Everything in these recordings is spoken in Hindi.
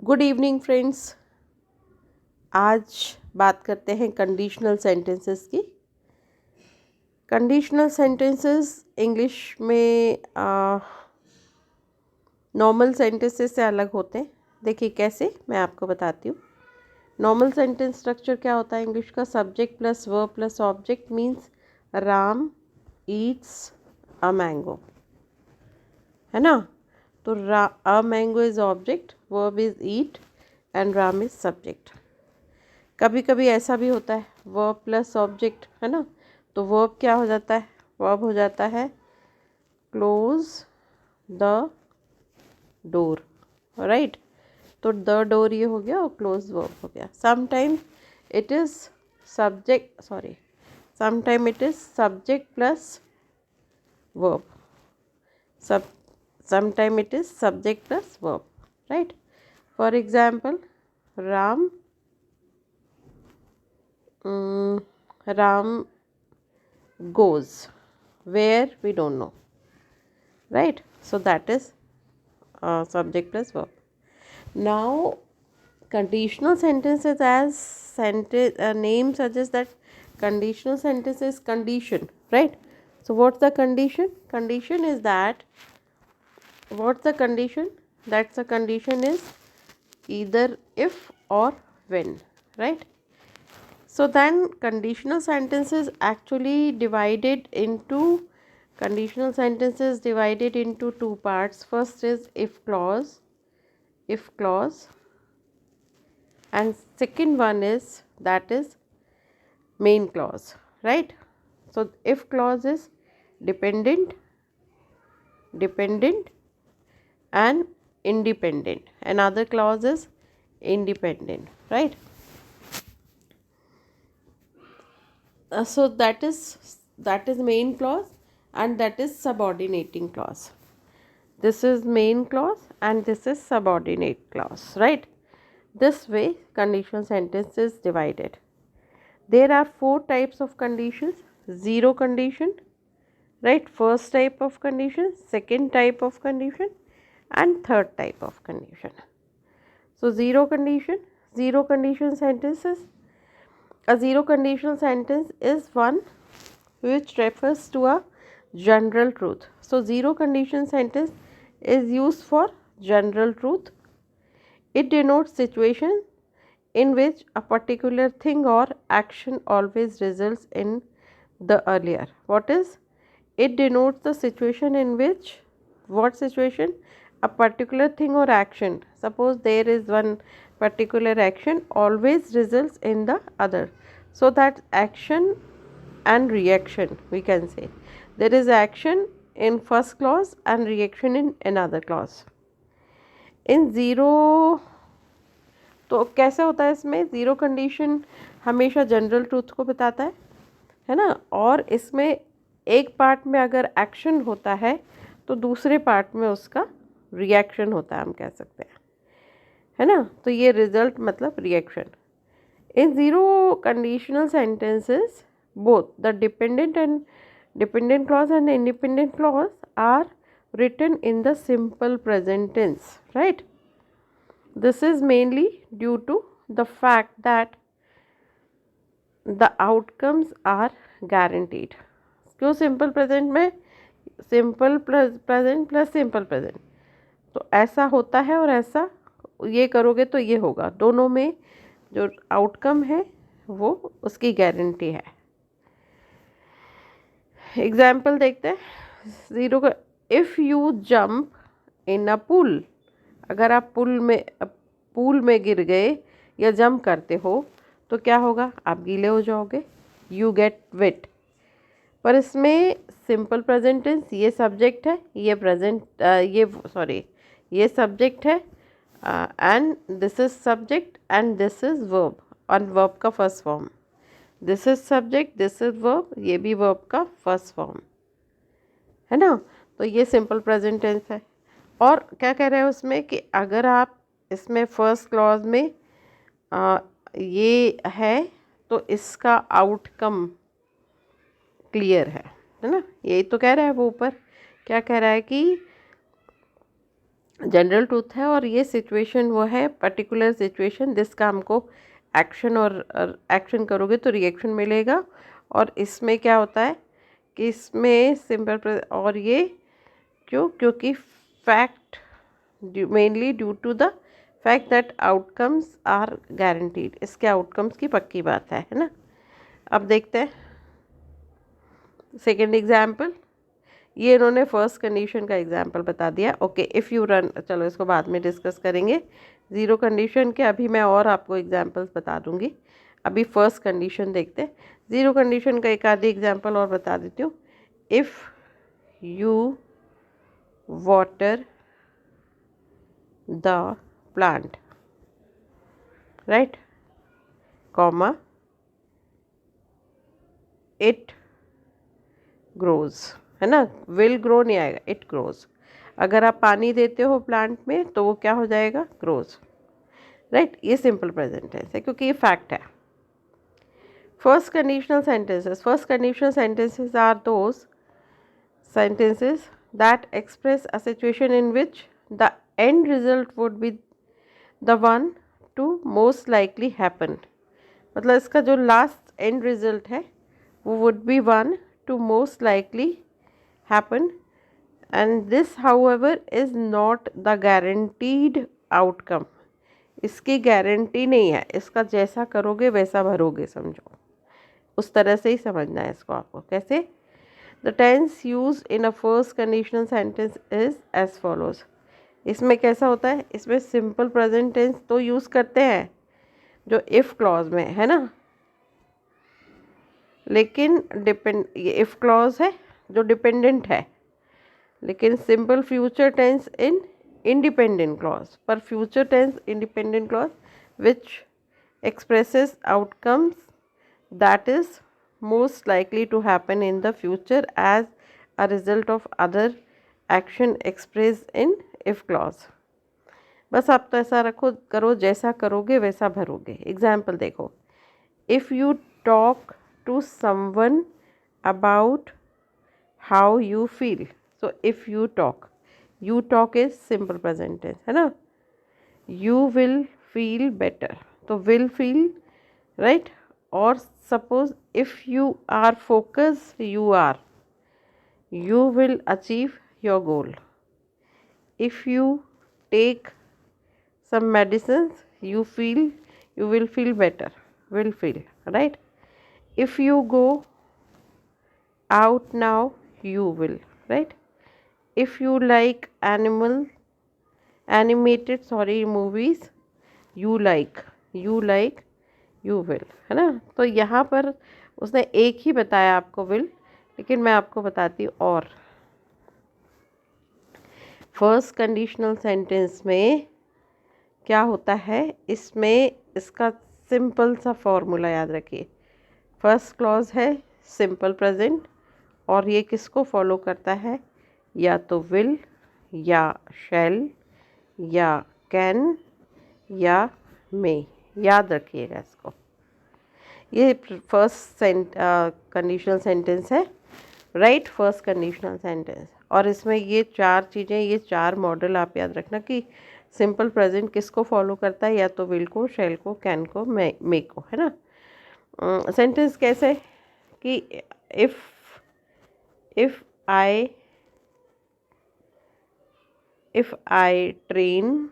Good evening friends. आज बात करते हैं कंडीशनल सेंटेंसेस की। कंडीशनल सेंटेंसेस इंग्लिश में नॉर्मल सेंटेंसेस से अलग होते हैं। देखिए कैसे, मैं आपको बताती हूँ। नॉर्मल सेंटेंस स्ट्रक्चर क्या होता है इंग्लिश का? Subject plus verb plus object means Ram Yeats a mango, है ना। तो a mango is object, verb is eat and Ram is subject. कभी कभी ऐसा भी होता है वर्ब प्लस ऑब्जेक्ट, है ना। तो वर्ब क्या हो जाता है? वर्ब हो जाता है क्लोज द डोर, राइट। तो द डोर ये हो गया और क्लोज वर्ब हो गया। Sometime it is subject, sorry, sometime it is subject plus verb, सब sometime it is subject plus verb, right? For example, ram ram goes where we don't know, right? So that is subject plus verb. Now conditional sentences, as sentence name suggests that conditional sentence is condition, right? So what's the condition? Condition is that, what's the condition? That's the condition is either if or when, right? So then conditional sentences divided into two parts. First is if clause, and second one is, that is, main clause, right? So if clause is dependent, and independent. Another clause is independent, right? So that is main clause, and that is subordinating clause. This is main clause and this is subordinate clause, right? This way conditional sentence is divided. There are four types of conditions. Zero condition, right? First type of condition, second type of condition, and third type of condition. So zero condition sentences. A zero conditional sentence is one which refers to a general truth. So zero condition sentence is used for general truth. It denotes situation in which a particular thing or action always results in the earlier. What is? It denotes the situation in which, what situation? A particular thing or action. Suppose there is one particular action always results in the other. So that action and reaction, we can say. There is action in first clause and reaction in another clause. In zero, तो कैसे होता है इसमें? ज़ीरो कंडीशन हमेशा जनरल ट्रूथ को बताता है ना। और इसमें एक पार्ट में अगर एक्शन होता है तो दूसरे पार्ट में उसका रिएक्शन होता है, हम कह सकते हैं, है ना। तो ये रिजल्ट मतलब reaction. In zero conditional sentences both the dependent clause and independent clause are written in the simple present tense, right? This is mainly due to the fact that the outcomes are guaranteed. क्यों सिंपल प्रेजेंट में? Simple present plus simple present, तो ऐसा होता है और ऐसा, ये करोगे तो ये होगा। दोनों में जो आउटकम है वो उसकी गारंटी है। एग्जाम्पल देखते हैं ज़ीरो का। If you jump in a pool, अगर आप पूल में गिर गए या जंप करते हो तो क्या होगा? आप गीले हो जाओगे, यू गेट वेट। पर इसमें सिंपल प्रेजेंट टेंस, ये सब्जेक्ट है, ये सब्जेक्ट है, and this is subject and this is verb, और वर्ब का first form. This is subject, this is verb, ये भी वर्ब का फर्स्ट फॉर्म, है ना। तो ये सिंपल प्रेजेंट टेंस है। और क्या कह रहे हैं उसमें कि अगर आप इसमें फर्स्ट क्लॉज में ये है तो इसका आउटकम क्लियर है ना। यही तो कह रहा है वो ऊपर। क्या कह रहा है कि जनरल ट्रूथ है और ये सिचुएशन वो है पर्टिकुलर सिचुएशन जिसका हमको एक्शन और एक्शन करोगे तो रिएक्शन मिलेगा। और इसमें क्या होता है कि इसमें सिंपल और ये क्योंकि fact mainly due to the fact that outcomes are guaranteed, इसके आउटकम्स की पक्की बात है ना। अब देखते हैं सेकेंड एग्जाम्पल। ये इन्होंने फर्स्ट कंडीशन का एग्जाम्पल बता दिया। ओके, इफ़ यू रन, चलो इसको बाद में डिस्कस करेंगे। ज़ीरो कंडीशन के अभी मैं और आपको एग्जाम्पल्स बता दूंगी। अभी फर्स्ट कंडीशन देखते हैं। ज़ीरो कंडीशन का एक आधी एग्जाम्पल और बता देती हूँ। If you water the plant, right, comma, it grows, है ना। विल ग्रो नहीं आएगा, इट ग्रोज। अगर आप पानी देते हो प्लांट में तो वो क्या हो जाएगा, ग्रोज, राइट। ये सिंपल प्रेजेंट टेंस है क्योंकि ये फैक्ट है। First conditional sentences are those sentences that express a situation in which the end result would be the one to most likely happen। मतलब इसका जो लास्ट एंड रिजल्ट है वो would be one to most likely happen and this however is not the guaranteed outcome। इसकी गारंटी नहीं है, इसका जैसा करोगे वैसा भरोगे, समझो। उस तरह से ही समझना है इसको आपको। कैसे? The tense used in a first conditional sentence is as follows। इसमें कैसा होता है, इसमें सिंपल प्रेजेंट टेंस तो यूज़ करते हैं जो इफ़ क्लॉज में है ना, लेकिन ये इफ़ क्लॉज है जो डिपेंडेंट है, लेकिन simple future tense in independent clause. पर future tense independent clause which expresses outcomes that is most likely to happen in the future as a result of other action expressed in if clause। बस आप तो ऐसा रखो करो, जैसा करोगे वैसा भरोगे। एग्जाम्पल देखो, if you talk to someone about how you feel, so if you talk is simple present tense, है ना। यू विल फील बेटर, तो विल फील, राइट। और suppose if you are focus, you will achieve your goal। if you take some medicines you will feel better, will feel, right। if you go out now you will, right। if you like animated movies you like you will, है ना। तो यहाँ पर उसने एक ही बताया आपको will, लेकिन मैं आपको बताती हूँ। और फर्स्ट कंडीशनल सेंटेंस में क्या होता है, इसमें इसका सिंपल सा फॉर्मूला याद रखिए। फर्स्ट क्लॉज है सिंपल प्रेजेंट और ये किसको फॉलो करता है, या तो विल या शैल या कैन या मे। याद रखिएगा इसको। ये फर्स्ट कंडीशनल सेंटेंस है, राइट, फर्स्ट कंडीशनल सेंटेंस। और इसमें ये चार चीज़ें, ये चार मॉडल आप याद रखना कि सिंपल प्रेजेंट किसको फॉलो करता है, या तो विल को, शैल को, कैन को, मे को, है ना। सेंटेंस कैसे कि if I train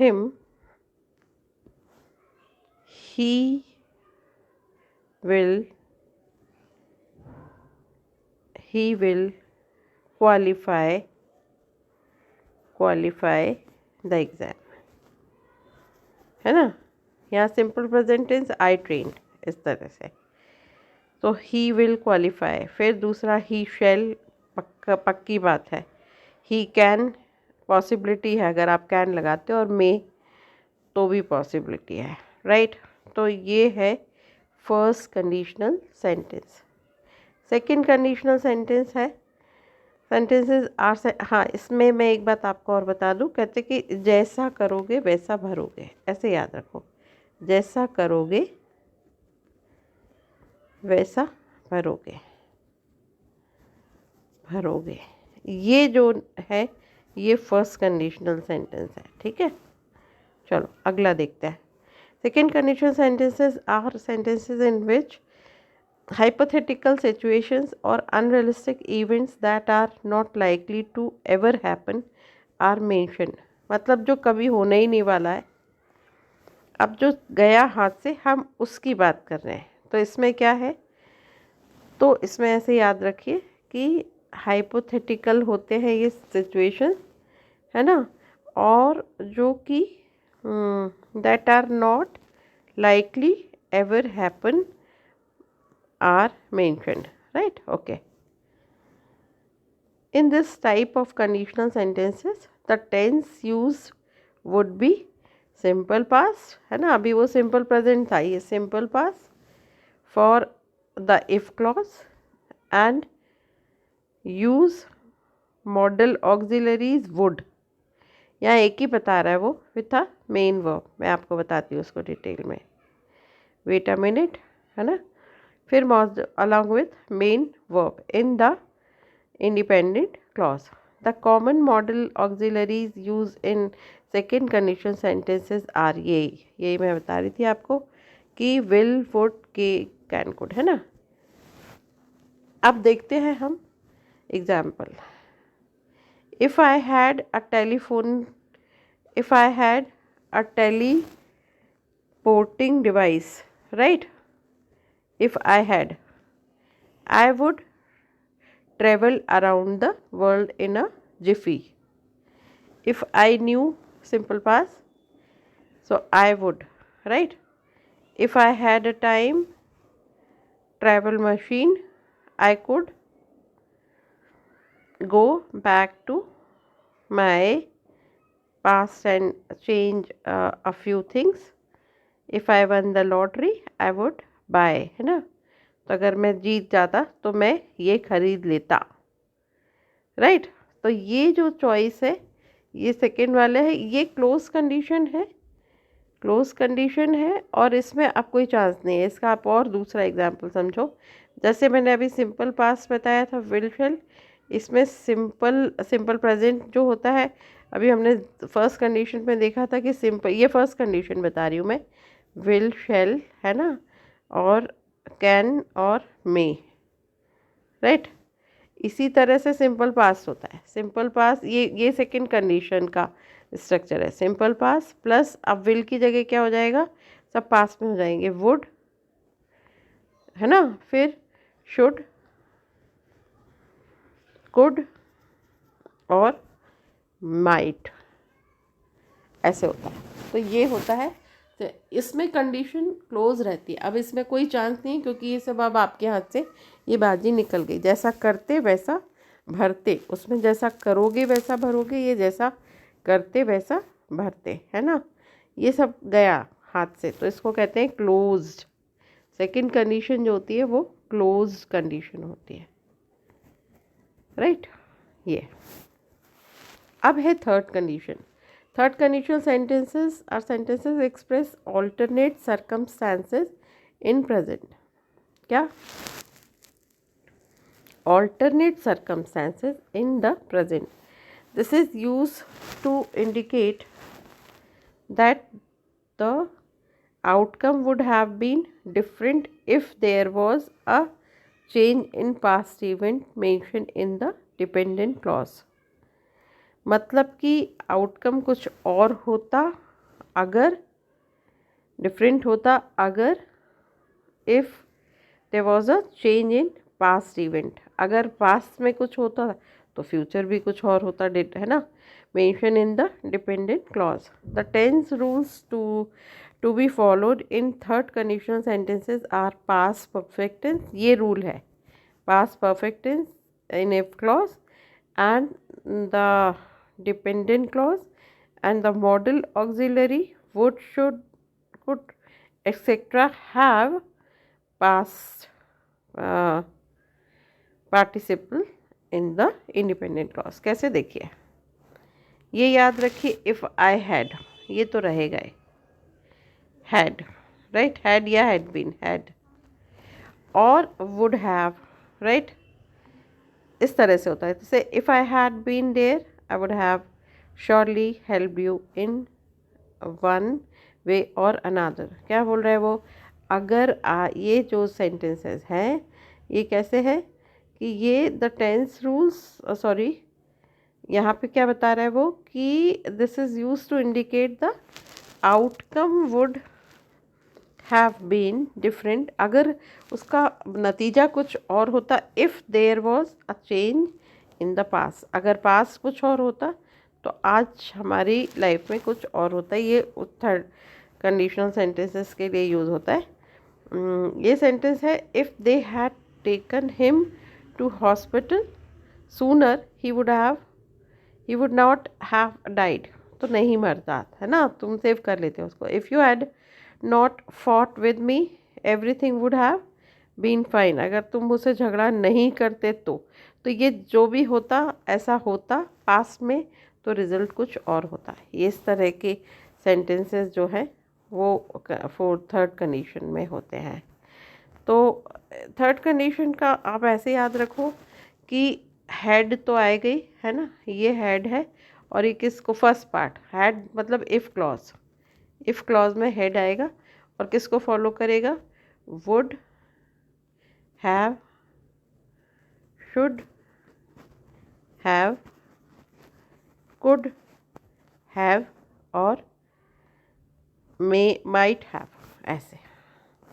him he will qualify the exam, है ना। यहाँ simple present tense I train, इस तरह से, तो ही विल क्वालिफाई। फिर दूसरा ही शैल, पक्की बात है। ही कैन, पॉसिबिलिटी है, अगर आप कैन लगाते हो, और मे तो भी पॉसिबिलिटी है, राइट। तो ये है first conditional sentence. Second conditional sentence है सेंटेंसेस आर, हाँ, इसमें मैं एक बात आपको और बता दूं, कहते कि जैसा करोगे वैसा भरोगे, ऐसे याद रखो, जैसा करोगे वैसा भरोगे। भरोगे। ये जो है ये फर्स्ट कंडीशनल सेंटेंस है, ठीक है। चलो अगला देखते हैं। Second conditional sentences are sentences in which hypothetical situations or unrealistic events that are not likely to ever happen are mentioned। मतलब जो कभी होने ही नहीं वाला है, अब जो गया हाथ से हम उसकी बात कर रहे हैं। तो इसमें क्या है, तो इसमें ऐसे याद रखिए कि हाइपोथेटिकल होते हैं ये सिचुएशन, है ना, और जो कि that are not likely ever happen are mentioned, right? Okay, in this type of conditional sentences the tense used would be simple past, है ना, अभी वो simple present था, ये simple past for the if clause and use model auxiliaries would। यहाँ एक ही बता रहा है वो विथ अ मेन वर्ब, मैं आपको बताती हूँ उसको डिटेल में, वेट अ मिनट, है ना। फिर along with main verb in the independent clause। The common model auxiliaries used in second conditional sentences are यही मैं बता रही थी आपको कि will, would, can, could, है ना। अब देखते हैं हम example. if I had a teleporting device, right, if I had, I would travel around the world in a jiffy। if I knew, simple past, so I would, right। if I had a time travel machine, I could go back to my past and change a few things। if I won the lottery, I would buy, है ना। तो अगर मैं जीत जाता तो मैं ये खरीद लेता, राइट। तो ये जो चॉइस है ये सेकेंड वाले है, ये क्लोज कंडीशन है, क्लोज कंडीशन है, और इसमें अब कोई चांस नहीं है इसका। आप और दूसरा एग्जांपल समझो, जैसे मैंने अभी सिंपल पास्ट बताया था विल शेल, इसमें सिंपल प्रेजेंट जो होता है, अभी हमने फर्स्ट कंडीशन में देखा था कि सिंपल, ये फर्स्ट कंडीशन बता रही हूँ मैं, विल शेल, है ना, और कैन और मे, राइट। इसी तरह से सिंपल पास्ट होता है। सिंपल पास्ट ये सेकंड कंडीशन का स्ट्रक्चर है। सिंपल पास्ट प्लस अब विल की जगह क्या हो जाएगा, सब पास्ट में हो जाएंगे, वुड, है ना, फिर शुड, कुड और माइट, ऐसे होता है। तो ये होता है, तो इसमें कंडीशन क्लोज रहती है। अब इसमें कोई चांस नहीं, क्योंकि ये सब अब आपके हाथ से ये बाजी निकल गई। जैसा करते वैसा भरते, उसमें जैसा करोगे वैसा भरोगे, ये जैसा करते वैसा भरते, है ना, ये सब गया हाथ से, तो इसको कहते हैं क्लोज्ड। सेकंड कंडीशन जो होती है वो क्लोज्ड कंडीशन होती है, राइट। ये अब है third condition. Third conditional sentences are sentences express alternate circumstances in present। क्या, alternate circumstances in the present। this is used to indicate that the outcome would have been different if there was a change in past event mentioned in the dependent clause। मतलब कि आउटकम कुछ और होता अगर, डिफरेंट होता अगर, if there was a change in past event, अगर पास्ट में कुछ होता तो फ्यूचर भी कुछ और होता, है ना, mention in the dependent clause. The tense rules to be followed in third conditional sentences are past perfect tense, ये रूल है, past perfect tense in if clause and the dependent clause and the model auxiliary would, should, could, etc. have past participle in the independent clause। कैसे, देखिए, ये याद रखिए, if I had, ये तो रहेगा ही, had, right, had या had been, had, और would have, right, इस तरह से होता है। जैसे if I had been there I would have surely help you in one way or another. क्या बोल रहे हैं वो, अगर ये जो सेंटेंसेस हैं ये कैसे है कि ये द टेंस रूल्स, सॉरी यहाँ पे क्या बता रहा है वो कि this is use to indicate the outcome would have been different, अगर उसका नतीजा कुछ और होता, if there was a change in the past, अगर पास्ट कुछ और होता तो आज हमारी लाइफ में कुछ और होता है। ये थर्ड कंडीशनल सेंटेंसेस के लिए यूज़ होता है। ये सेंटेंस है, if they had taken him to hospital sooner he would not have died, तो नहीं मरता है ना, तुम सेव कर लेते हो उसको। If you had not fought with me everything would have been fine, अगर तुम मुझसे झगड़ा नहीं करते तो ये जो भी होता ऐसा होता पास्ट में, तो रिज़ल्ट कुछ और होता है। ये इस तरह के सेंटेंसेस जो है वो थर्ड कंडीशन में होते हैं। तो थर्ड कंडीशन का आप ऐसे याद रखो कि हेड तो आए गई है ना, ये हेड है और ये किसको, फर्स्ट पार्ट हेड मतलब इफ़ क्लॉज में हेड आएगा और किसको फॉलो करेगा, would have, should have, could have और मे माइट हैव, ऐसे।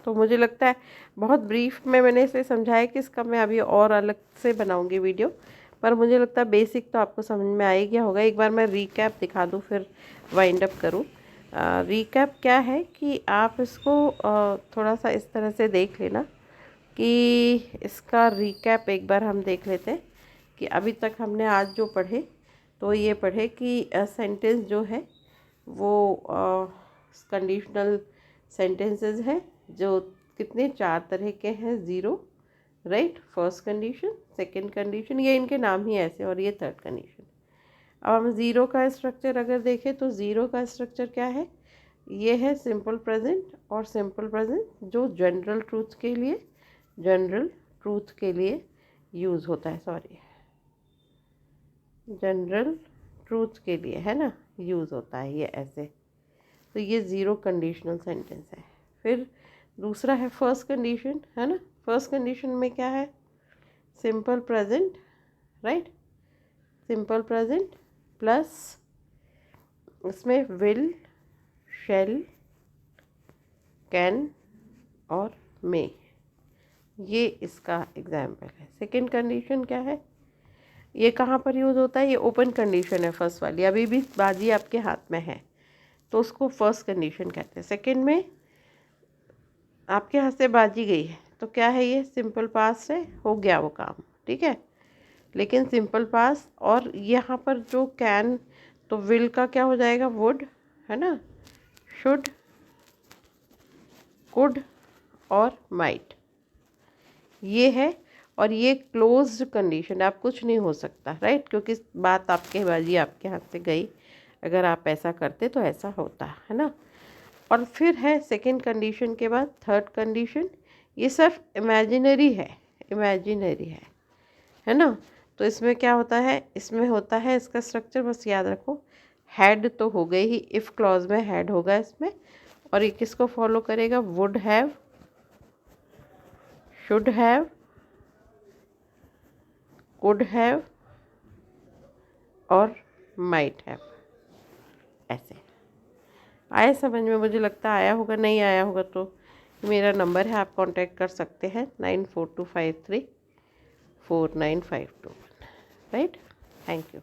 तो मुझे लगता है बहुत ब्रीफ में मैंने इसे समझाया कि इसका मैं अभी और अलग से बनाऊंगी वीडियो, पर मुझे लगता है बेसिक तो आपको समझ में आ ही गया होगा। एक बार मैं रीकैप दिखा दूँ फिर वाइंड अप करूँ। रीकैप क्या है कि आप इसको थोड़ा सा इस तरह से देख लेना कि इसका रीकैप एक बार हम देख लेते हैं कि अभी तक हमने आज जो पढ़े, तो ये पढ़े कि सेंटेंस जो है वो कंडीशनल सेंटेंसेस हैं जो कितने 4 तरह के हैं। Zero, right, first condition, second condition, ये इनके नाम ही ऐसे, और ये थर्ड कंडीशन। अब हम ज़ीरो का स्ट्रक्चर अगर देखें तो ज़ीरो का स्ट्रक्चर क्या है, ये है सिंपल प्रेजेंट, और सिंपल प्रेजेंट जो जनरल ट्रूथ के लिए यूज़ होता है, सॉरी जनरल ट्रूथ के लिए है ना यूज़ होता है ये ऐसे। तो ये ज़ीरो कंडीशनल सेंटेंस है। फिर दूसरा है फर्स्ट कंडीशन, है ना, फर्स्ट कंडीशन में क्या है, simple present, right, simple present plus इसमें विल, शैल, कैन और मे, ये इसका एग्जाम्पल है। सेकंड कंडीशन क्या है, ये कहाँ पर यूज़ होता है, ये ओपन कंडीशन है फर्स्ट वाली, अभी भी बाजी आपके हाथ में है तो उसको फर्स्ट कंडीशन कहते हैं। सेकंड में आपके हाथ से बाजी गई है तो क्या है, ये सिंपल पास्ट है, हो गया वो काम, ठीक है। लेकिन सिंपल पास्ट और यहाँ पर जो कैन, तो विल का क्या हो जाएगा, वुड, है ना, शुड, कुड और माइट, ये है। और ये क्लोज्ड कंडीशन है, आप कुछ नहीं हो सकता, राइट, क्योंकि बात आपके बाजी आपके हाथ से गई, अगर आप ऐसा करते तो ऐसा होता है ना। और फिर है सेकंड कंडीशन के बाद थर्ड कंडीशन, ये सिर्फ इमेजिनरी है ना। तो इसमें क्या होता है, इसमें होता है इसका स्ट्रक्चर बस याद रखो, हैड तो हो गई ही, इफ़ क्लॉज में हैड होगा इसमें, और ये किसको फॉलो करेगा, would have, should have, could have और माइट हैव, ऐसे। आया समझ में, मुझे लगता है आया होगा, नहीं आया होगा तो मेरा नंबर है, आप कांटेक्ट कर सकते हैं 9425349521, राइट। Thank you.